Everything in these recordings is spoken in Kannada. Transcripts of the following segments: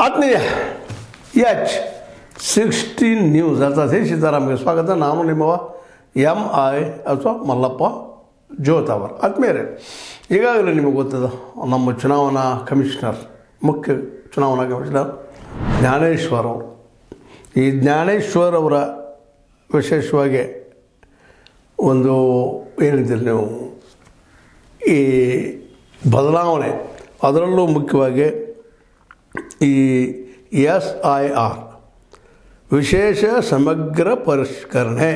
ಆತ್ಮೀಯ H16 ನ್ಯೂಸ್ ಅರ್ಥಾತ್ ಸೀತಾರಾಮ್ಗೆ ಸ್ವಾಗತ. ನಾನು ನಿಮ್ಮವ MI ಅಥವಾ ಮಲ್ಲಪ್ಪ ಜೋತಾವರ್. ಆತ್ಮೀಯರೇ, ಈಗಾಗಲೇ ನಿಮಗೆ ಗೊತ್ತದ ನಮ್ಮ ಚುನಾವಣಾ ಕಮಿಷನರ್, ಮುಖ್ಯ ಚುನಾವಣಾ ಕಮಿಷನರ್ ಜ್ಞಾನೇಶ್ವರ್ ಅವರು. ಈ ಜ್ಞಾನೇಶ್ವರ್ ಅವರ ವಿಶೇಷವಾಗಿ ಒಂದು ಏನಿದ್ದೀರಿ ನೀವು ಈ ಬದಲಾವಣೆ, ಅದರಲ್ಲೂ ಮುಖ್ಯವಾಗಿ ಈ SIR ವಿಶೇಷ ಸಮಗ್ರ ಪರಿಷ್ಕರಣೆ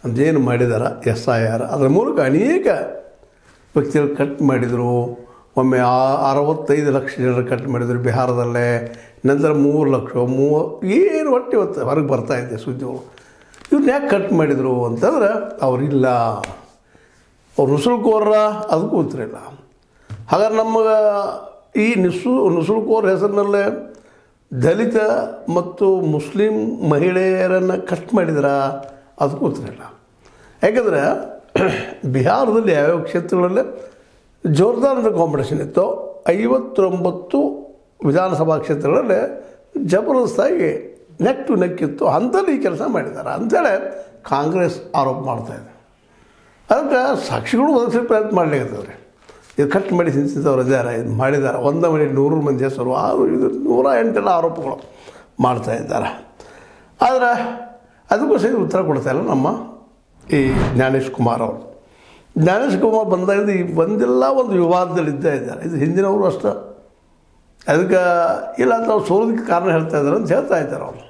ಅಂತೇನು ಮಾಡಿದಾರೆ SIR, ಅದರ ಮೂಲಕ ಅನೇಕ ವ್ಯಕ್ತಿಗಳು ಕಟ್ ಮಾಡಿದರು. ಒಮ್ಮೆ 65 ಲಕ್ಷ ಜನರು ಕಟ್ ಮಾಡಿದರು ಬಿಹಾರದಲ್ಲೇ, ನಂತರ 3 ಲಕ್ಷ ಏನು ಒಟ್ಟು ಇವತ್ತು ಹೊರಗೆ ಬರ್ತಾಯಿದೆ ಸುದ್ದಿಗಳು. ಇವ್ರನ್ನ ಯಾಕೆ ಕಟ್ ಮಾಡಿದರು ಅಂತಂದ್ರೆ ಅವರಿಲ್ಲ, ಅವ್ರು ನುಸುಳುಕೋರ ಅದಕ್ಕೂ ಉತ್ತರಿಲ್ಲ. ಹಾಗಾದ್ರೆ ನಮಗೆ ಈ ನುಸುಳುಕೋರ ಹೆಸರಿನಲ್ಲೇ ದಲಿತ ಮತ್ತು ಮುಸ್ಲಿಂ ಮಹಿಳೆಯರನ್ನು ಕಟ್ ಮಾಡಿದ್ರ ಅದಕ್ಕೂ ಉತ್ತರಿಲ್ಲ. ಯಾಕಂದರೆ ಬಿಹಾರದಲ್ಲಿ ಯಾವ್ಯಾವ ಕ್ಷೇತ್ರಗಳಲ್ಲಿ ಜೋರ್ದಾರದ ಕಾಂಪಿಟೇಷನ್ ಇತ್ತು, 59 ವಿಧಾನಸಭಾ ಕ್ಷೇತ್ರಗಳಲ್ಲಿ ಜಬರ್ದಸ್ತಾಗಿ ನೆಕ್ ಟು ನೆಕ್ ಇತ್ತು, ಅಂಥಲ್ಲಿ ಈ ಕೆಲಸ ಮಾಡಿದ್ದಾರೆ ಅಂಥೇಳಿ ಕಾಂಗ್ರೆಸ್ ಆರೋಪ ಮಾಡ್ತಾಯಿದೆ. ಅದಕ್ಕೆ ಸಾಕ್ಷಿಗಳು ಒದಗಿಸೋ ಪ್ರಯತ್ನ ಮಾಡಲಿಕ್ಕೆ ಇದು ಕಟ್ ಮಾಡಿ ತಿಂತಿದ್ದವ್ರು ಇದ್ದಾರೆ, ಇದು ಮಾಡಿದ್ದಾರೆ. 100 ಮನೆ 100 ಮಂದಿ ಹೆಸರು, ಇದು 108 ಆರೋಪಗಳು ಮಾಡ್ತಾಯಿದ್ದಾರೆ. ಆದರೆ ಅದಕ್ಕೂ ಸಹ ಉತ್ತರ ಕೊಡ್ತಾಯಿಲ್ಲ ನಮ್ಮ ಈ ಜ್ಞಾನೇಶ್ ಕುಮಾರ್ ಅವರು. ಜ್ಞಾನೇಶ್ ಕುಮಾರ್ ಬಂದಾಗಿಂದ ಈ ಒಂದೆಲ್ಲ ಒಂದು ವಿವಾದದಲ್ಲಿ ಇದ್ದೇ ಇದ್ದಾರೆ. ಇದು ಹಿಂದಿನವರು ಅಷ್ಟೇ, ಅದಕ್ಕೆ ಇಲ್ಲ ಅಂತ ಅವ್ರು ಸೋಲೋದಕ್ಕೆ ಕಾರಣ ಹೇಳ್ತಾ ಇದ್ದಾರೆ ಅಂತ ಹೇಳ್ತಾ ಇದ್ದಾರೆ. ಅವರು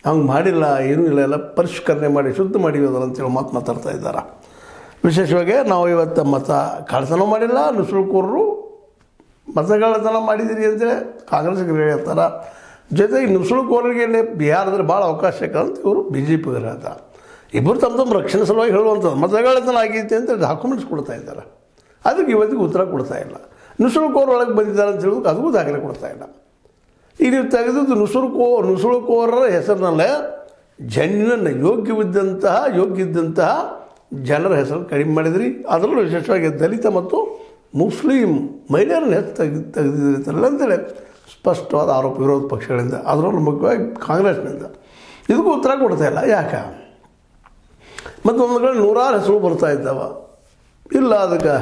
ಹಂಗೆ ಮಾಡಿಲ್ಲ, ಏನೂ ಇಲ್ಲ, ಎಲ್ಲ ಪರಿಷ್ಕರಣೆ ಮಾಡಿ ಶುದ್ಧ ಮಾಡಿರೋದಲ್ಲ ಅಂತೇಳಿ ಮಾತಾಡ್ತಾ ಇದ್ದಾರೆ. ವಿಶೇಷವಾಗಿ ನಾವು ಇವತ್ತು ಮತ ಕಳ್ಳತನ ಮಾಡಿಲ್ಲ, ನುಸುಳುಕೋರರು ಮತಗಳ್ಳತನ ಮಾಡಿದ್ದೀರಿ ಅಂತೇಳಿ ಕಾಂಗ್ರೆಸ್ಗೆ ಹೇಳ್ತಾರೆ. ಜೊತೆಗೆ ನುಸುಳುಕೋರರಿಗೆ ಬಿಹಾರದಲ್ಲಿ ಭಾಳ ಅವಕಾಶ ಸಿಕ್ಕಂತ ಇವರು BJP ಹೇಳ್ತಾರೆ. ಇಬ್ಬರು ತಮ್ಮ ರಕ್ಷಣೆ ಸಲುವಾಗಿ ಹೇಳುವಂಥದ್ದು ಮತಗಳ್ಳತನ ಆಗೈತೆ ಅಂತ ಡಾಕ್ಯುಮೆಂಟ್ಸ್ ಕೊಡ್ತಾ ಇದ್ದಾರೆ. ಅದಕ್ಕೆ ಇವತ್ತಿಗೆ ಉತ್ತರ ಕೊಡ್ತಾ ಇಲ್ಲ. ನುಸುಳುಕೋರು ಒಳಗೆ ಬಂದಿದ್ದಾರೆ ಅಂತ ಹೇಳೋದಕ್ಕೆ ಅದಕ್ಕೂ ದಾಖಲೆ ಕೊಡ್ತಾ ಇಲ್ಲ. ಈಗ ನೀವು ತೆಗೆದು ನುಸುಳುಕೋರರ ಹೆಸರಿನಲ್ಲೇ ಜನ್ಯನ ಯೋಗ್ಯವಿದ್ದಂತಹ ಜನರ ಹೆಸರು ಕಡಿಮೆ ಮಾಡಿದ್ರಿ. ಅದರಲ್ಲೂ ವಿಶೇಷವಾಗಿ ದಲಿತ ಮತ್ತು ಮುಸ್ಲಿಂ ಮಹಿಳೆಯರನ್ನ ತೆಗೆದಿರ್ತಾರಲ್ಲ ಅಂತೇಳಿ ಸ್ಪಷ್ಟವಾದ ಆರೋಪ ವಿರೋಧ ಪಕ್ಷಗಳಿಂದ, ಅದರಲ್ಲೂ ಮುಖ್ಯವಾಗಿ ಕಾಂಗ್ರೆಸ್ನಿಂದ. ಇದಕ್ಕೂ ಉತ್ತರ ಕೊಡ್ತಾ ಇಲ್ಲ. ಯಾಕೆ? ಮತ್ತು ಒಂದು ಕಡೆ 100 ಹೆಸರು ಬರ್ತಾ ಇದ್ದಾವೆ. ಇಲ್ಲ, ಅದಕ್ಕೆ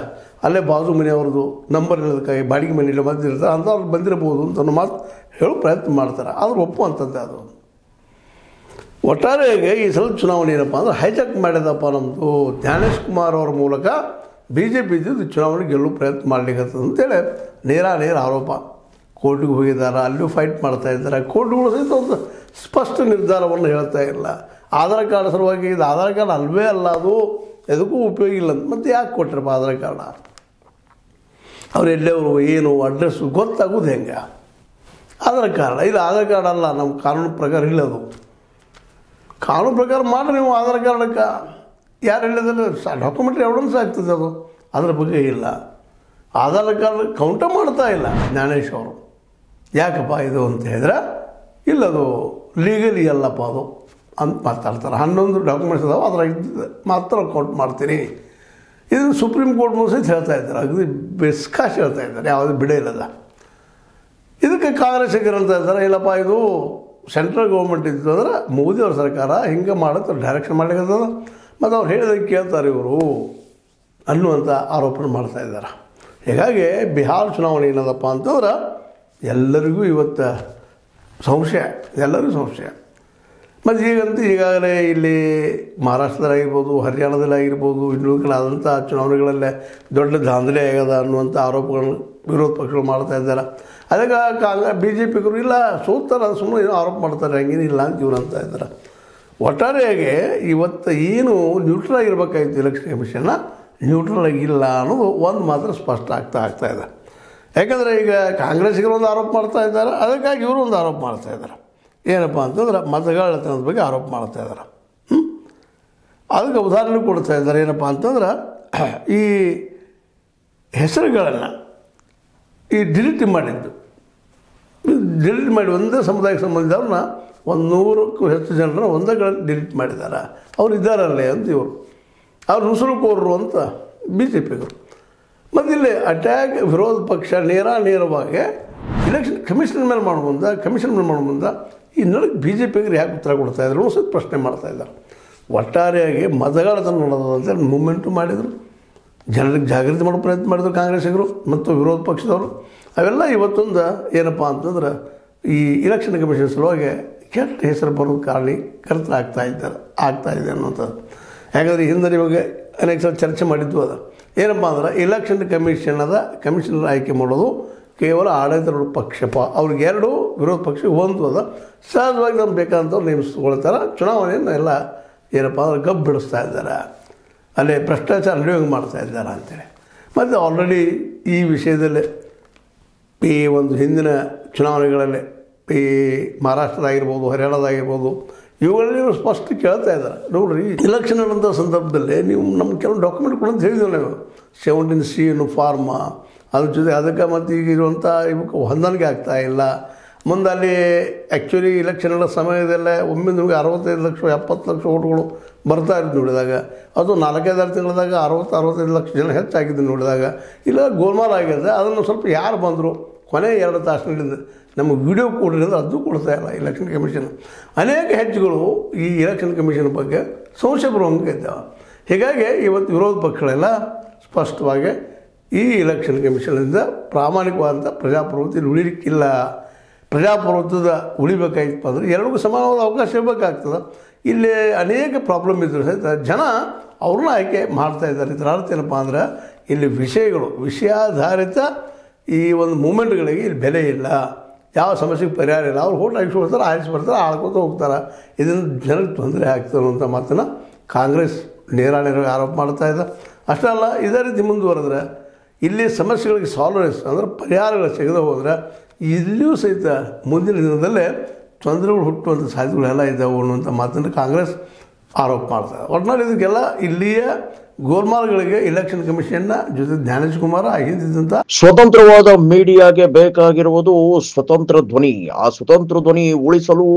ಅಲ್ಲೇ ಬಾಜು ಮನೆಯವ್ರದ್ದು ನಂಬರ್ ಇರೋದಕ್ಕಾಗಿ ಬಾಡಿಗೆ ಮನೆಯಲ್ಲಿ ಬಂದಿರ್ತಾರೆ ಅಂಥವ್ರು ಬಂದಿರಬಹುದು ಅಂತ ಅನ್ನೋ ಮಾತು ಹೇಳೋ ಪ್ರಯತ್ನ ಮಾಡ್ತಾರೆ. ಆದರೂ ಒಪ್ಪುವಂಥದ್ದೇ ಅದು. ಒಟ್ಟಾರೆಯಾಗಿ ಈ ಸಲ ಚುನಾವಣೆ ಏನಪ್ಪ ಅಂದ್ರೆ ಹೈಜಾಕ್ ಮಾಡಿದಪ್ಪ ನಮ್ಮದು ಜ್ಞಾನೇಶ್ ಕುಮಾರ್ ಅವರ ಮೂಲಕ BJP ಇದ್ದು ಚುನಾವಣೆ ಗೆಲ್ಲೋ ಪ್ರಯತ್ನ ಮಾಡಲಿಕ್ಕೆ ಅಂತೇಳಿ ನೇರ ಆರೋಪ. ಕೋರ್ಟಿಗೆ ಹೋಗಿದ್ದಾರೆ, ಅಲ್ಲೂ ಫೈಟ್ ಮಾಡ್ತಾ ಇದ್ದಾರೆ. ಕೋರ್ಟ್ಗಳು ಸಹಿತ ಒಂದು ಸ್ಪಷ್ಟ ನಿರ್ಧಾರವನ್ನು ಹೇಳ್ತಾ ಇಲ್ಲ. ಆಧಾರ್ ಕಾರ್ಡ್ ಸಲುವಾಗಿ ಇದು ಆಧಾರ್ ಕಾರ್ಡ್ ಅಲ್ವೇ ಅಲ್ಲ, ಅದು ಎದಕ್ಕೂ ಉಪಯೋಗ ಇಲ್ಲ ಅಂತ. ಮತ್ತು ಯಾಕೆ ಕೊಟ್ಟರಪ್ಪ ಆಧಾರ್ ಕಾರ್ಡ? ಅವ್ರು ಎಲ್ಲೆವರು ಏನು ಅಡ್ರೆಸ್ಸು ಗೊತ್ತಾಗೋದು ಹೆಂಗೆ? ಆಧಾರ್ ಕಾರ್ಡ್ ಇದು ಆಧಾರ್ ಕಾರ್ಡ್ ಅಲ್ಲ, ನಮ್ಮ ಕಾನೂನು ಪ್ರಕಾರ ಇಲ್ಲದು. ಕಾನೂನು ಪ್ರಕಾರ ಮಾಡಿ ನೀವು ಆಧಾರ್ ಕಾರ್ಡಕ್ಕೆ ಯಾರು ಹೇಳಿದ್ರೆ ಡಾಕ್ಯುಮೆಂಟ್ರಿ ಎವಿಡೆನ್ಸ್ ಆಗ್ತದೆ, ಅದು ಅದರ ಬಗ್ಗೆ ಇಲ್ಲ. ಆಧಾರ್ ಕಾರ್ಡ್ ಕೌಂಟ ಮಾಡ್ತಾ ಇಲ್ಲ ಜ್ಞಾನೇಶ್ ಅವರು. ಯಾಕಪ್ಪ ಇದು ಅಂತ ಹೇಳಿದ್ರೆ ಇಲ್ಲದು ಲೀಗಲಿ ಅಲ್ಲಪ್ಪ ಅದು ಅಂತ ಮಾತಾಡ್ತಾರೆ. 11 ಡಾಕ್ಯುಮೆಂಟ್ಸ್ ಅದಾವೆ, ಅದರ ಮಾತ್ರ ಕೌಂಟ್ ಮಾಡ್ತೀನಿ. ಇದು ಸುಪ್ರೀಂ ಕೋರ್ಟ್ ಸಹಿತ ಹೇಳ್ತಾ ಇದ್ದಾರೆ, ಅಗದಿ ಬೆಸ್ಕಾಶ್ ಹೇಳ್ತಾ ಇದ್ದಾರೆ, ಯಾವುದೇ ಬಿಡೇ ಇಲ್ಲದ. ಇದಕ್ಕೆ ಕಾಂಗ್ರೆಸ್ಸಿಗರು ಹೇಳ್ತಾ ಇದ್ದಾರೆ, ಇಲ್ಲಪ್ಪ ಇದು ಸೆಂಟ್ರಲ್ ಗೌರ್ಮೆಂಟ್ ಇದ್ದು ಅಂದ್ರೆ ಮೋದಿಯವ್ರ ಸರ್ಕಾರ ಹಿಂಗೆ ಮಾಡುತ್ತೆ, ಡೈರೆಕ್ಷನ್ ಮಾಡಲಿಕ್ಕೆ. ಮತ್ತು ಅವ್ರು ಹೇಳಿದಾಗ ಕೇಳ್ತಾರೆ ಇವರು ಅನ್ನುವಂಥ ಆರೋಪಣೆ ಮಾಡ್ತಾ ಇದ್ದಾರೆ. ಹೀಗಾಗಿ ಬಿಹಾರ ಚುನಾವಣೆ ಏನದಪ್ಪ ಅಂತಂದ್ರೆ ಎಲ್ಲರಿಗೂ ಇವತ್ತು ಸಂಶಯ, ಎಲ್ಲರಿಗೂ ಸಂಶಯ. ಮತ್ತು ಈಗಂತೂ ಈಗಾಗಲೇ ಇಲ್ಲಿ ಮಹಾರಾಷ್ಟ್ರದಲ್ಲಾಗಿರ್ಬೋದು, ಹರಿಯಾಣದಲ್ಲಾಗಿರ್ಬೋದು, ಇನ್ನುಳಿಗಳಾದಂಥ ಚುನಾವಣೆಗಳಲ್ಲೇ ದೊಡ್ಡ ದಾಂಧಲೆ ಆಗ್ಯದ ಅನ್ನುವಂಥ ಆರೋಪಗಳನ್ನು ವಿರೋಧ ಪಕ್ಷಗಳು ಮಾಡ್ತಾ ಇದ್ದಾರೆ. ಅದಕ್ಕೆ BJPಗರು ಇಲ್ಲ ಸೋತ್ತಾರೆ, ಅದು ಸುಮ್ಮನೆ ಏನೋ ಆರೋಪ ಮಾಡ್ತಾರೆ, ಹಂಗೇನಿಲ್ಲ ಅಂತ ಇವ್ರು ಅಂತ ಇದ್ದಾರೆ. ಒಟ್ಟಾರೆಯಾಗಿ ಇವತ್ತು ಏನು ನ್ಯೂಟ್ರಲ್ ಆಗಿರ್ಬೇಕಾಗಿತ್ತು ಎಲೆಕ್ಷನ್ ಕಮಿಷನ್ನ, ನ್ಯೂಟ್ರಲ್ ಆಗಿಲ್ಲ ಅನ್ನೋದು ಒಂದು ಮಾತ್ರ ಸ್ಪಷ್ಟ ಆಗ್ತಾ ಇದೆ. ಯಾಕಂದರೆ ಈಗ ಕಾಂಗ್ರೆಸ್ಸಿಗರು ಒಂದು ಆರೋಪ ಮಾಡ್ತಾ ಇದ್ದಾರೆ, ಅದಕ್ಕಾಗಿ ಇವರು ಒಂದು ಆರೋಪ ಮಾಡ್ತಾ ಇದ್ದಾರೆ. ಏನಪ್ಪ ಅಂತಂದ್ರೆ ಮತಗಳ್ಳತನದ ಬಗ್ಗೆ ಆರೋಪ ಮಾಡ್ತಾ ಇದ್ದಾರೆ. ಅದಕ್ಕೆ ಉದಾಹರಣೆ ಕೊಡ್ತಾ ಇದ್ದಾರೆ. ಏನಪ್ಪ ಅಂತಂದ್ರೆ ಈ ಹೆಸರುಗಳನ್ನು ಡಿಲೀಟ್ ಮಾಡಿ ಒಂದೇ ಸಮುದಾಯಕ್ಕೆ ಸಂಬಂಧಿಸಿದವ್ರನ್ನ 100ಕ್ಕೂ ಹೆಚ್ಚು ಜನರನ್ನ ಒಂದೇ ಡಿಲೀಟ್ ಮಾಡಿದ್ದಾರೆ. ಅವ್ರು ಇದ್ದಾರಲ್ಲೇ ಅಂತ ಇವರು, ಅವ್ರು ನುಸುಳುಕೋರರು ಅಂತ BJPಗರು. ಮತ್ತು ಇಲ್ಲಿ ಅಟ್ಯಾಕ್ ವಿರೋಧ ಪಕ್ಷ ನೇರವಾಗಿ ಇಲೆಕ್ಷನ್ ಕಮಿಷನ್ ಮೇಲೆ ಮಾಡ್ಬಂದ ಈ ನಡುವೆ ಬಿ ಜೆ ಪಿಗೆ ಯಾಕೆ ಉತ್ತರ ಕೊಡ್ತಾಯಿದ್ರು ಸ್ವಲ್ಪ ಪ್ರಶ್ನೆ ಮಾಡ್ತಾಯಿದ್ದಾರೆ. ಒಟ್ಟಾರೆಯಾಗಿ ಮತಗಳತನ ನೋಡೋದು ಅಂತೇಳಿ ಮೂಮೆಂಟು ಮಾಡಿದರು, ಜನರಿಗೆ ಜಾಗೃತಿ ಮಾಡೋ ಪ್ರಯತ್ನ ಮಾಡಿದ್ರು ಕಾಂಗ್ರೆಸ್ಸಿಗರು ಮತ್ತು ವಿರೋಧ ಪಕ್ಷದವರು. ಅವೆಲ್ಲ ಇವತ್ತೊಂದು ಏನಪ್ಪ ಅಂತಂದ್ರೆ ಈ ಇಲೆಕ್ಷನ್ ಕಮಿಷನ್ ಸಲುವಾಗಿ ಕೆಟ್ಟ ಹೆಸರು ಬರೋದು ಆಗ್ತಾಯಿದೆ ಅನ್ನೋಂಥದ್ದು. ಯಾಕಂದರೆ ಹಿಂದೆ ನಿಮಗೆ ಅನೇಕ ಸಲ ಚರ್ಚೆ ಮಾಡಿದ್ದು ಅದು ಏನಪ್ಪ ಅಂದ್ರೆ ಇಲೆಕ್ಷನ್ ಕಮಿಷನರ್ ಆಯ್ಕೆ ಮಾಡೋದು ಕೇವಲ ಆಡಳಿತ ಪಕ್ಷ ಅವ್ರಿಗೆ 2, ವಿರೋಧ ಪಕ್ಷ 1 ಅದ. ಸಹಜವಾಗಿ ನಮ್ಗೆ ಬೇಕಾದಂಥವ್ರು ನೇಮಿಸ್ಕೊಳ್ತಾರೆ. ಚುನಾವಣೆಯನ್ನು ಎಲ್ಲ ಏನಪ್ಪ ಅಂದ್ರೆ ಗಬ್ಬು ಬಿಡಿಸ್ತಾ ಇದ್ದಾರೆ, ಅಲ್ಲೇ ಭ್ರಷ್ಟಾಚಾರ ನಡೆಯೋಂಗೆ ಮಾಡ್ತಾ ಇದ್ದಾರೆ ಅಂತೇಳಿ. ಮತ್ತು ಆಲ್ರೆಡಿ ಈ ವಿಷಯದಲ್ಲಿ ಈ ಒಂದು ಹಿಂದಿನ ಚುನಾವಣೆಗಳಲ್ಲಿ ಈ ಮಹಾರಾಷ್ಟ್ರದಾಗಿರ್ಬೋದು, ಹರಿಯಾಣದಾಗಿರ್ಬೋದು, ಇವುಗಳಲ್ಲಿ ಸ್ಪಷ್ಟ ಕೇಳ್ತಾ ಇದ್ದಾರೆ. ನೋಡಿರಿ, ಇಲೆಕ್ಷನ್ ಅನ್ನೋಂಥ ಸಂದರ್ಭದಲ್ಲಿ ನೀವು ನಮ್ಮ ಕೆಲವು ಡಾಕ್ಯುಮೆಂಟ್ಗಳು ಅಂತ ಹೇಳಿದ್ವಿ ನಾವು, 17C ಅನ್ನೋ ಫಾರ್ಮ, ಅದ್ರ ಜೊತೆ ಅದಕ್ಕೆ ಮತ್ತು ಈಗ ಇರುವಂಥ ಇವಕ್ಕೆ ಹೊಂದಾಣಿಕೆ ಆಗ್ತಾಯಿಲ್ಲ. ಮುಂದೆ ಅಲ್ಲಿ ಆ್ಯಕ್ಚುಲಿ ಇಲೆಕ್ಷನ್ಗಳ ಸಮಯದಲ್ಲೇ ಒಮ್ಮೆ ನಿಮಗೆ 65 ಲಕ್ಷ 70 ಲಕ್ಷ ಓಟ್ಗಳು ಬರ್ತಾ ಇರೋದು ನೋಡಿದಾಗ, ಅದು 4-5 ತಿಂಗಳದಾಗ 60-65 ಲಕ್ಷ ಜನ ಹೆಚ್ಚಾಗಿದ್ದು ನೋಡಿದಾಗ ಇಲ್ಲ ಗೋಲ್ಮಾಲ್ ಆಗಿದೆ. ಅದನ್ನು ಸ್ವಲ್ಪ ಯಾರು ಬಂದರು ಕೊನೆ 2 ತಾಸಿನಿಂದ ನಮಗೆ ವಿಡಿಯೋ ಕೊಡ್ರಿ ಅಂದರೆ ಅದು ಕೊಡ್ತಾ ಇಲ್ಲ ಇಲೆಕ್ಷನ್ ಕಮಿಷನ್. ಅನೇಕ ಹೆಜ್ಜೆಗಳು ಈ ಇಲೆಕ್ಷನ್ ಕಮಿಷನ್ ಬಗ್ಗೆ ಸಂಶಯ ಬರುವಂಗೆ ಇದ್ದಾವೆ. ಹೀಗಾಗಿ ಇವತ್ತು ವಿರೋಧ ಪಕ್ಷಗಳೆಲ್ಲ ಸ್ಪಷ್ಟವಾಗಿ ಈ ಇಲೆಕ್ಷನ್ ಕಮಿಷನಿಂದ ಪ್ರಾಮಾಣಿಕವಾದಂಥ ಪ್ರಜಾಪ್ರಭುತ್ವ ಉಳಿಲಿಕ್ಕಿಲ್ಲ. ಪ್ರಜಾಪ್ರಭುತ್ವದ ಉಳಿಬೇಕಾಗಿತ್ತು ಅಂದರೆ ಎರಡಕ್ಕೂ ಸಮಾನವಾದ ಅವಕಾಶ ಇರಬೇಕಾಗ್ತದೆ. ಇಲ್ಲಿ ಅನೇಕ ಪ್ರಾಬ್ಲಮ್ ಇದ್ದರೂ ಸಹಿತ ಜನ ಅವ್ರನ್ನ ಆಯ್ಕೆ ಮಾಡ್ತಾಯಿದ್ದಾರೆ. ಇದರ ಅರ್ಥ ಏನಪ್ಪ ಅಂದ್ರೆ ಇಲ್ಲಿ ವಿಷಯಾಧಾರಿತ ಈ ಒಂದು ಮೂಮೆಂಟ್ಗಳಿಗೆ ಇಲ್ಲಿ ಬೆಲೆ ಇಲ್ಲ, ಯಾವ ಸಮಸ್ಯೆಗೆ ಪರಿಹಾರ ಇಲ್ಲ. ಅವ್ರು ಹೋಟ್ ಹಾಕಿಸ್ಕೊಳ್ತಾರೆ, ಆರಿಸಿ ಬರ್ತಾರೆ, ಆಳ್ಕೊತ ಹೋಗ್ತಾರೆ. ಇದರಿಂದ ಜನಕ್ಕೆ ತೊಂದರೆ ಆಗ್ತದೆ ಅನ್ನೋಂಥ ಮಾತನ್ನು ಕಾಂಗ್ರೆಸ್ ನೇರ ಆರೋಪ ಮಾಡ್ತಾಯಿದೆ. ಅಷ್ಟೇ ಅಲ್ಲ, ಇದೇ ರೀತಿ ಮುಂದುವರೆದ್ರೆ ಇಲ್ಲಿ ಸಮಸ್ಯೆಗಳಿಗೆ ಸಾಲ್ವ್ನೆಸ್ ಅಂದರೆ ಪರಿಹಾರಗಳು ಸಿಗದೆ ಹೋದರೆ ಇಲ್ಲಿಯೂ ಸಹಿತ ಮುಂದಿನ ದಿನದಲ್ಲೇ ತೊಂದರೆಗಳು ಹುಟ್ಟುವಂಥ ಸಾಧ್ಯತೆಗಳೆಲ್ಲ ಇದ್ದಾವೆ ಅನ್ನುವಂಥ ಮಾತನ್ನು ಕಾಂಗ್ರೆಸ್ ಆರೋಪ ಮಾಡ್ತಾರೆ. ಒಟ್ಟಿನಲ್ಲಿ ಇದಕ್ಕೆಲ್ಲ ಇಲ್ಲಿಯ ಗೋಲ್ಮಾಲ್ಗಳಿಗೆ ಇಲೆಕ್ಷನ್ ಕಮಿಷನ್ನ ಜೊತೆ ಜ್ಞಾನೇಶ್ ಕುಮಾರ್ ಹಿಂದಿದ್ದಂಥ ಸ್ವತಂತ್ರವಾದ ಮೀಡಿಯಾಗೆ ಬೇಕಾಗಿರುವುದು ಸ್ವತಂತ್ರ ಧ್ವನಿ. ಆ ಸ್ವತಂತ್ರ ಧ್ವನಿ ಉಳಿಸಲು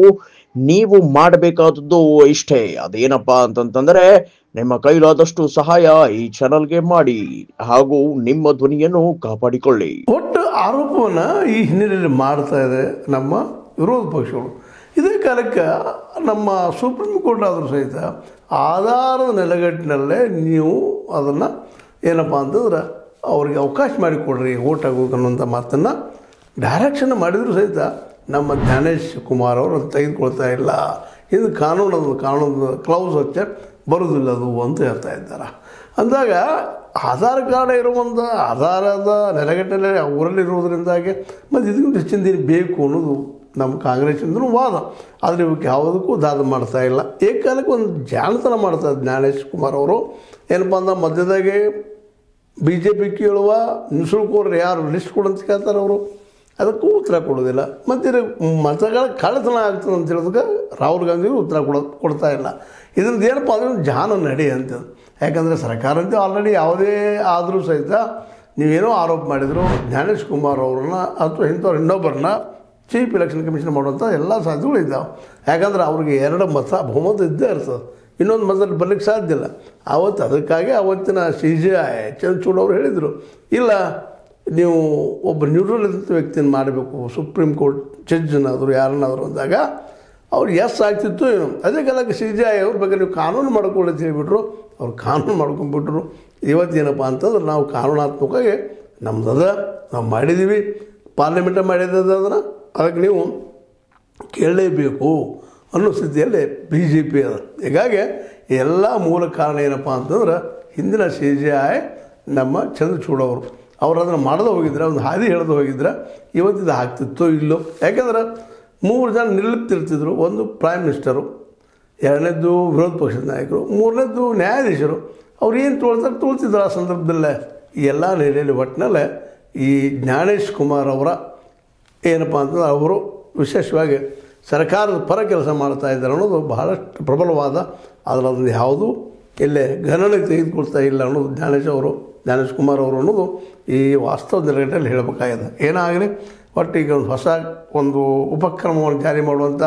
ನೀವು ಮಾಡಬೇಕಾದದ್ದು ಇಷ್ಟೇ. ಅದೇನಪ್ಪಾ ಅಂತಂತಂದ್ರೆ ನಿಮ್ಮ ಕೈಲಾದಷ್ಟು ಸಹಾಯ ಈ ಚಾನಲ್ಗೆ ಮಾಡಿ ಹಾಗೂ ನಿಮ್ಮ ಧ್ವನಿಯನ್ನು ಕಾಪಾಡಿಕೊಳ್ಳಿ. ಒಟ್ಟು ಆರೋಪವನ್ನು ಈ ಹಿನ್ನೆಲೆಯಲ್ಲಿ ಮಾಡ್ತಾ ಇದೆ ನಮ್ಮ ವಿರೋಧ ಪಕ್ಷಗಳು. ಇದೇ ಕಾಲಕ್ಕೆ ನಮ್ಮ ಸುಪ್ರೀಂ ಕೋರ್ಟ್ ಆದರೂ ಸಹಿತ ಆಧಾರದ ನೆಲೆಗಟ್ಟಿನಲ್ಲೇ ನೀವು ಅದನ್ನು ಏನಪ್ಪ ಅಂತಂದ್ರೆ ಅವ್ರಿಗೆ ಅವಕಾಶ ಮಾಡಿಕೊಡ್ರಿ ಓಟ್ ಆಗೋದು ಅನ್ನೋಂಥ ಮಾತನ್ನು ಡೈರೆಕ್ಷನ್ ಮಾಡಿದರೂ ಸಹಿತ ನಮ್ಮ ಜ್ಞಾನೇಶ್ ಕುಮಾರ್ ಅವರು ಅದು ತೆಗೆದುಕೊಳ್ತಾ ಇಲ್ಲ. ಇದು ಕಾನೂನು ಕ್ಲೌಸ್ ಹಚ್ಚ ಬರೋದಿಲ್ಲ ಅದು ಅಂತ ಹೇಳ್ತಾ ಇದ್ದಾರೆ. ಅಂದಾಗ ಆಧಾರ್ ಕಾರ್ಡ್ ಇರುವಂಥ ಆಧಾರದ ನೆಲೆಗಟ್ಟಲೆ ಊರಲ್ಲಿರುವುದರಿಂದಾಗಿ ಮತ್ತು ಇದಕ್ಕಿಂತ ಹೆಚ್ಚಿನ ದಿನ ಬೇಕು ಅನ್ನೋದು ನಮ್ಮ ಕಾಂಗ್ರೆಸ್ಸಿಂದನೂ ವಾದ. ಆದರೆ ಇವಕ್ಕೆ ಯಾವುದಕ್ಕೂ ದಾದ ಮಾಡ್ತಾ ಇಲ್ಲ. ಏಕಾಲಕ್ಕೆ ಒಂದು ಜಾಣತನ ಮಾಡ್ತಾರೆ ಜ್ಞಾನೇಶ್ ಕುಮಾರ್ ಅವರು. ಏನಪ್ಪ ಅಂದ್ರೆ ಮಧ್ಯದಾಗೆ BJP ಕೇಳುವ ನುಸುಳುಕೋರು ಯಾರು ಲಿಸ್ಟ್ ಕೊಡಂತ ಕೇಳ್ತಾರೆ, ಅವರು ಅದಕ್ಕೂ ಉತ್ತರ ಕೊಡೋದಿಲ್ಲ. ಮತ್ತು ಮತಗಳ ಕಳ್ಳತನ ಆಗ್ತದೆ ಅಂತ ಹೇಳೋದಕ್ಕೆ ರಾಹುಲ್ ಗಾಂಧಿಗೂ ಉತ್ತರ ಕೊಡ್ತಾ ಇಲ್ಲ. ಇದರಿಂದ ಏನಪ್ಪ ಅಂದರೆ ಜಾನ ನಡೆ ಅಂತದ್ದು. ಯಾಕಂದರೆ ಸರ್ಕಾರ ಅಂತ ಆಲ್ರೆಡಿ ಯಾವುದೇ ಆದರೂ ಸಹಿತ ನೀವೇನೋ ಆರೋಪ ಮಾಡಿದರು ಜ್ಞಾನೇಶ್ ಕುಮಾರ್ ಅವ್ರನ್ನ ಅಥವಾ ಇಂಥವ್ರು ಇನ್ನೊಬ್ಬರನ್ನ ಚೀಫ್ ಎಲೆಕ್ಷನ್ ಕಮಿಷನ್ ಮಾಡುವಂಥ ಎಲ್ಲ ಸಾಧ್ಯತೆಗಳು ಇದ್ದಾವೆ. ಯಾಕಂದ್ರೆ ಅವ್ರಿಗೆ 2 ಬಹುಮತ ಇದ್ದೇ ಇರ್ತದೆ, ಇನ್ನೊಂದು ಮತದಲ್ಲಿ ಬರಲಿಕ್ಕೆ ಸಾಧ್ಯ ಇಲ್ಲ. ಅದಕ್ಕಾಗಿ ಅವತ್ತಿನ CJI ಚಂದ್ರಚೂಡ್ ಅವರು ಹೇಳಿದರು, ಇಲ್ಲ ನೀವು ಒಬ್ಬ ನ್ಯೂಟ್ರಲ್ ಇದ್ದಂಥ ವ್ಯಕ್ತಿಯನ್ನು ಮಾಡಬೇಕು, ಸುಪ್ರೀಂ ಕೋರ್ಟ್ ಜಡ್ಜನ್ನಾದರೂ ಯಾರನ್ನಾದರೂ ಅಂದಾಗ ಅವ್ರು ಆಗ್ತಿತ್ತು ಏನು. ಅದೇ ಕಾಲಕ್ಕೆ CJI ಅವ್ರ ಬಗ್ಗೆ ನೀವು ಕಾನೂನು ಮಾಡ್ಕೊಳ್ಳಿ ಅಂತ ಹೇಳಿಬಿಟ್ರು. ಅವ್ರು ಕಾನೂನು ಮಾಡ್ಕೊಂಡ್ಬಿಟ್ರು. ಇವತ್ತೇನಪ್ಪ ಅಂತಂದ್ರೆ ನಾವು ಕಾನೂನಾತ್ಮಕವಾಗಿ ನಮ್ಮದದ ನಾವು ಮಾಡಿದ್ದೀವಿ, ಪಾರ್ಲಿಮೆಂಟ ಮಾಡಿದ್ದದ, ಅದಕ್ಕೆ ನೀವು ಕೇಳಲೇಬೇಕು ಅನ್ನೋ ಸ್ಥಿತಿಯಲ್ಲಿ BJP ಅದ. ಹೀಗಾಗಿ ಎಲ್ಲ ಮೂಲ ಕಾರಣ ಏನಪ್ಪ ಅಂತಂದ್ರೆ ಹಿಂದಿನ CJI ನಮ್ಮ ಚಂದ್ರಚೂಡ್ ಅವರು ಅದನ್ನು ಮಾಡದೆ ಹೋಗಿದ್ರೆ, ಒಂದು ಹಾದಿ ಹೇಳದೆ ಹೋಗಿದ್ರೆ ಇವತ್ತಿದು ಆಗ್ತಿತ್ತೋ ಇಲ್ಲೋ. ಯಾಕೆಂದ್ರೆ 3 ಜನ ನಿರ್ಲಿಪ್ತಿರ್ತಿದ್ರು. ಒಂದು ಪ್ರೈಮ್ ಮಿನಿಸ್ಟರು, 2ನೇದ್ದು ವಿರೋಧ ಪಕ್ಷದ ನಾಯಕರು, 3ನೇದ್ದು ನ್ಯಾಯಾಧೀಶರು. ಅವ್ರು ಏನು ತೋಳ್ತಿದ್ರು ಆ ಸಂದರ್ಭದಲ್ಲೇ. ಈ ಎಲ್ಲ ನೆಲೆಯಲ್ಲಿ ಒಟ್ಟಿನಲ್ಲೇ ಈ ಜ್ಞಾನೇಶ್ ಕುಮಾರ್ ಅವರ ಏನಪ್ಪ ಅಂತಂದ್ರೆ ಅವರು ವಿಶೇಷವಾಗಿ ಸರ್ಕಾರದ ಪರ ಕೆಲಸ ಮಾಡ್ತಾ ಇದ್ದಾರೆ ಅನ್ನೋದು ಬಹಳಷ್ಟು ಪ್ರಬಲವಾದ, ಆದರೆ ಅದನ್ನು ಯಾವುದೂ ಇಲ್ಲೇ ಗಣನೆಗೆ ತೆಗೆದುಕೊಳ್ತಾ ಇಲ್ಲ ಅನ್ನೋದು ಜ್ಞಾನೇಶ್ ಕುಮಾರ್ ಅವರು ಅನ್ನೋದು ಈ ವಾಸ್ತವ ನೆಲೆಗಟ್ಟಲ್ಲಿ ಹೇಳಬೇಕಾಗಿದೆ. ಏನಾಗಲಿ ಒಟ್ಟು ಈಗ ಒಂದು ಹೊಸ ಉಪಕ್ರಮವನ್ನು ಜಾರಿ ಮಾಡುವಂಥ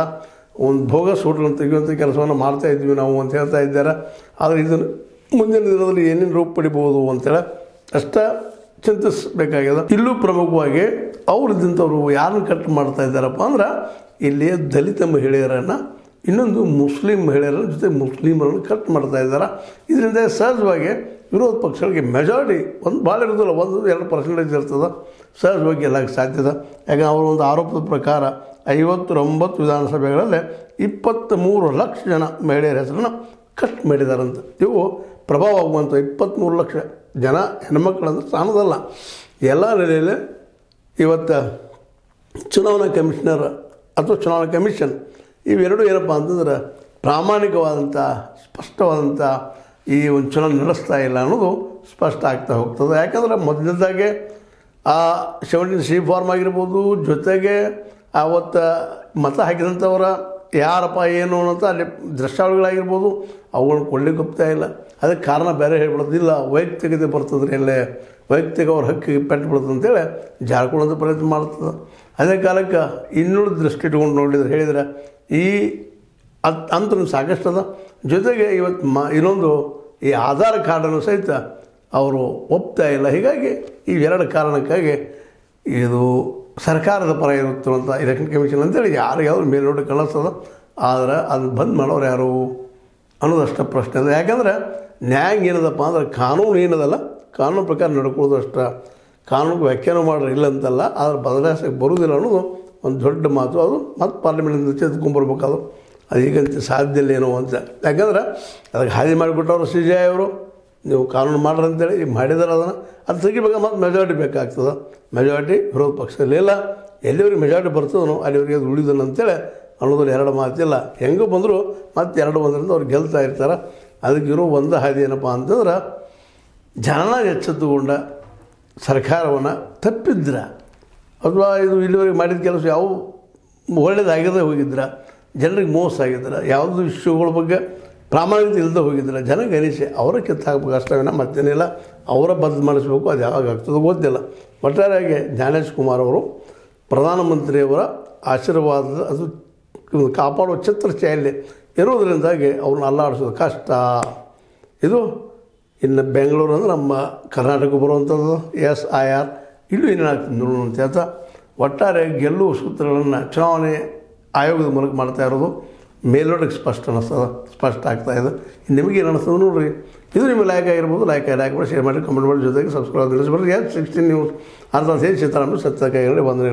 ಒಂದು ಬೋಗಸ್ ಓಟ್ಗಳನ್ನು ತೆಗೆಯುವಂಥ ಕೆಲಸವನ್ನು ಮಾಡ್ತಾಯಿದ್ವಿ ನಾವು ಅಂತ ಹೇಳ್ತಾ ಇದ್ದಾರೆ. ಆದರೆ ಇದನ್ನು ಮುಂದಿನ ದಿನದಲ್ಲಿ ಏನೇನು ರೂಪ ಪಡಿಬೋದು ಅಂತೇಳಿ ಅಷ್ಟ ಚಿಂತಿಸಬೇಕಾಗಿದೆ. ಇಲ್ಲೂ ಪ್ರಮುಖವಾಗಿ ಅವ್ರದಿಂತವ್ರು ಯಾರನ್ನು ಕಟ್ ಮಾಡ್ತಾ ಇದ್ದಾರಪ್ಪ ಅಂದ್ರೆ ಇಲ್ಲಿ ದಲಿತ ಮಹಿಳೆಯರನ್ನು, ಇನ್ನೊಂದು ಮುಸ್ಲಿಂ ಮಹಿಳೆಯರ ಜೊತೆ ಮುಸ್ಲಿಮರನ್ನು ಕಟ್ ಮಾಡ್ತಾ ಇದ್ದಾರೆ. ಇದರಿಂದ ಸಹಜವಾಗಿ ವಿರೋಧ ಪಕ್ಷಗಳಿಗೆ ಮೆಜಾರಿಟಿ ಒಂದು ಭಾಳ ಇರೋದಿಲ್ಲ, 1-2% ಇರ್ತದೆ, ಸಹಜವಾಗಿ ಎಲ್ಲಕ್ಕೆ ಸಾಧ್ಯತೆ. ಯಾಕಂದ್ರೆ ಅವರ ಒಂದು ಆರೋಪದ ಪ್ರಕಾರ 59 ವಿಧಾನಸಭೆಗಳಲ್ಲಿ 23 ಲಕ್ಷ ಜನ ಮಹಿಳೆಯರ ಹೆಸರನ್ನು ಕಟ್ ಮಾಡಿದಾರಂತ. ಇವು ಪ್ರಭಾವ ಆಗುವಂಥ 23 ಲಕ್ಷ ಜನ ಹೆಣ್ಮಕ್ಳಂದ್ರೆ ಸಾಣದಲ್ಲ. ಎಲ್ಲ ನೆಲೆಯಲ್ಲಿ ಇವತ್ತು ಚುನಾವಣಾ ಕಮಿಷನರ್ ಅಥವಾ ಚುನಾವಣಾ ಕಮಿಷನ್ ಇವೆರಡು ಏನಪ್ಪ ಅಂತಂದ್ರೆ ಪ್ರಾಮಾಣಿಕವಾದಂಥ ಸ್ಪಷ್ಟವಾದಂಥ ಈ ಒಂದು ಚುನಾವಣೆ ನಡೆಸ್ತಾ ಇಲ್ಲ ಅನ್ನೋದು ಸ್ಪಷ್ಟ ಆಗ್ತಾ ಹೋಗ್ತದೆ. ಯಾಕಂದ್ರೆ ಮೊದಲನೇದಾಗೆ ಆ 17C ಫಾರ್ಮ್ ಆಗಿರ್ಬೋದು, ಜೊತೆಗೆ ಆವತ್ತು ಮತ ಹಾಕಿದಂಥವರ ಯಾರಪ್ಪ ಏನು ಅನ್ನೋಂಥ ಅಲ್ಲಿ ದೃಶ್ಯಾವಳಿಗಳಾಗಿರ್ಬೋದು ಅವುಗಳನ್ನ ಕೊಡ್ಲಿಕ್ಕೆ ಹೋಗ್ತಾ ಇಲ್ಲ. ಅದಕ್ಕೆ ಕಾರಣ ಬೇರೆ ಹೇಳ್ಬಿಡೋದಿಲ್ಲ, ವೈಯಕ್ತಿಕತೆ ಬರ್ತದ್ರಿ, ಎಲ್ಲೇ ವೈಯಕ್ತಿಕ ಅವ್ರ ಹಕ್ಕಿಗೆ ಪೆಟ್ಟು ಬಿಡ್ತದೆ ಅಂತೇಳಿ ಜಾರ್ಕೊಳ್ಳೋಂಥ ಪ್ರಯತ್ನ ಮಾಡ್ತದೆ. ಅದೇ ಕಾಲಕ್ಕೆ ಇನ್ನುಳಿದ ದೃಷ್ಟಿ ಇಟ್ಕೊಂಡು ನೋಡಿದ್ರೆ ಹೇಳಿದರೆ ಈ ಅಂತೂ ಸಾಕಷ್ಟು ಅದ. ಜೊತೆಗೆ ಇವತ್ತು ಇನ್ನೊಂದು ಈ ಆಧಾರ್ ಕಾರ್ಡನ್ನು ಸಹಿತ ಅವರು ಒಪ್ತಾ ಇಲ್ಲ. ಹೀಗಾಗಿ ಈ ಎರಡು ಕಾರಣಕ್ಕಾಗಿ ಇದು ಸರ್ಕಾರದ ಪರ ಇರುತ್ತಿರುವಂಥ ಎಲೆಕ್ಷನ್ ಕಮಿಷನ್ ಅಂತೇಳಿ ಯಾರಿಗಾದ್ರೂ ಮೇಲ್ನೋಟ ಕಳಿಸ್ತದ. ಆದರೆ ಅದನ್ನು ಬಂದ್ ಮಾಡೋರು ಯಾರು ಅನ್ನೋದಷ್ಟು ಪ್ರಶ್ನೆ ಅದ. ಯಾಕಂದ್ರೆ ನ್ಯಾಯ ಏನದಪ್ಪ ಅಂದ್ರೆ ಕಾನೂನು ಏನದಲ್ಲ, ಕಾನೂನು ಪ್ರಕಾರ ನಡ್ಕೊಳ್ಳೋದು ಅಷ್ಟ. ಕಾನೂನಿಗೆ ವ್ಯಾಖ್ಯಾನ ಮಾಡೋರು ಇಲ್ಲ ಅಂತಲ್ಲ, ಆದರೆ ಬದಲಾಯಿಸಕ್ಕೆ ಬರುವುದಿಲ್ಲ ಅನ್ನೋದು ಒಂದು ದೊಡ್ಡ ಮಾತು. ಅದು ಮತ್ತು ಪಾರ್ಲಿಮೆಂಟಿಂದ ಚೆತ್ಕೊಂಡ್ಬರ್ಬೇಕದು. ಅದು ಈಗಂತ ಸಾಧ್ಯ ಇಲ್ಲ ಏನೋ ಅಂತ. ಯಾಕಂದ್ರೆ ಅದಕ್ಕೆ ಹಾದಿ ಮಾಡಿಕೊಟ್ಟವರು CJI ಅವರು, ನೀವು ಕಾನೂನು ಮಾಡ್ರಿ ಅಂತೇಳಿ ಈಗ ಮಾಡಿದಾರೆ. ಅದು ತೆಗಿಬೇಕು, ಮತ್ತು ಮೆಜಾರಿಟಿ ಬೇಕಾಗ್ತದೆ. ಮೆಜಾರಿಟಿ ವಿರೋಧ ಪಕ್ಷದಲ್ಲಿ ಇಲ್ಲ, ಎಲ್ಲಿವರೆಗೆ ಮೆಜಾರಿಟಿ ಬರ್ತದೋ ಅಲ್ಲಿವರೆಗೆ ಅದು ಉಳಿದನು ಅಂತೇಳಿ ಅನ್ನೋದ್ರಲ್ಲಿ ಎರಡು ಮಾತಿಲ್ಲ. ಹೆಂಗೂ ಬಂದರೂ ಮತ್ತು 2-1 ಅವ್ರು ಗೆಲ್ತಾ ಇರ್ತಾರೆ. ಅದಕ್ಕಿರೋ ಒಂದು ಹಾದಿ ಏನಪ್ಪ ಅಂತಂದ್ರೆ ಜನ ಎಚ್ಚೆತ್ತುಕೊಂಡ ಸರ್ಕಾರವನ್ನು ತಪ್ಪಿದ್ರ ಅಥವಾ ಇದು ಇಲ್ಲಿವರೆಗೆ ಮಾಡಿದ ಕೆಲಸ ಯಾವ ಒಳ್ಳೇದಾಗದೆ ಹೋಗಿದ್ರ, ಜನರಿಗೆ ಮೋಸ ಆಗಿದ್ರೆ, ಯಾವುದೂ ಇಶ್ಯೂಗಳ ಬಗ್ಗೆ ಪ್ರಾಮಾಣಿಕತೆ ಇಲ್ಲದೆ ಹೋಗಿದ್ರೆ ಜನಕ್ಕೆ ಅನಿಸಿ ಅವರ ಕಿತ್ತಾಕಬೇಕು ಅಷ್ಟವೇನ, ಮತ್ತೇನಿಲ್ಲ. ಅವರ ಬದ್ಧ ಮಾಡಿಸ್ಬೇಕು. ಅದು ಯಾವಾಗ ಆಗ್ತದೆ ಗೊತ್ತಿಲ್ಲ. ಒಟ್ಟಾರೆಯಾಗಿ ಜ್ಞಾನೇಶ್ ಕುಮಾರ್ ಅವರು ಪ್ರಧಾನಮಂತ್ರಿಯವರ ಆಶೀರ್ವಾದದ ಅದು ಕಾಪಾಡುವ ಛತ್ರಛಾಯಲ್ಲಿ ಇರೋದರಿಂದಾಗಿ ಅವ್ರನ್ನ ಅಲ್ಲಾಡಿಸೋದು ಕಷ್ಟ. ಇದು ಇನ್ನು ಬೆಂಗಳೂರು ಅಂದರೆ ನಮ್ಮ ಕರ್ನಾಟಕಕ್ಕೆ ಬರುವಂಥದ್ದು SIR ಇಲ್ಲೂ ಏನೇನಾಗ್ತದೆ ನೋಡೋಣ ಅಂತ ಹೇಳ್ತಾ, ಒಟ್ಟಾರೆ ಗೆಲ್ಲುವ ಸೂತ್ರಗಳನ್ನು ಚುನಾವಣೆ ಆಯೋಗದ ಮೂಲಕ ಮಾಡ್ತಾ ಇರೋದು ಮೇಲ್ನೋಟಕ್ಕೆ ಸ್ಪಷ್ಟ ಆಗ್ತಾಯಿದೆ. ನಿಮಗೇನು ಅನ್ನಿಸ್ತದೆ ನೋಡಿರಿ. ಇದು ನಿಮಗೆ ಲೈಕ್ ಆಗಿರ್ಬೋದು, ಲೈಕ್ ಮಾಡಿ, ಶೇರ್ ಮಾಡಿ, ಕಮೆಂಟ್ ಮಾಡಿ, ಜೊತೆಗೆ ಸಬ್ಸ್ಕ್ರೈಬ್ ತಿಳಿಸ್ಬರ್ರಿ. 16 ನ್ಯೂಸ್ ಅರ್ಧ ಸೇರಿ ಸೀತಾರಾಮ ಸತ್ಯ ಕೈಗಳಲ್ಲಿ ಬಂದರೆ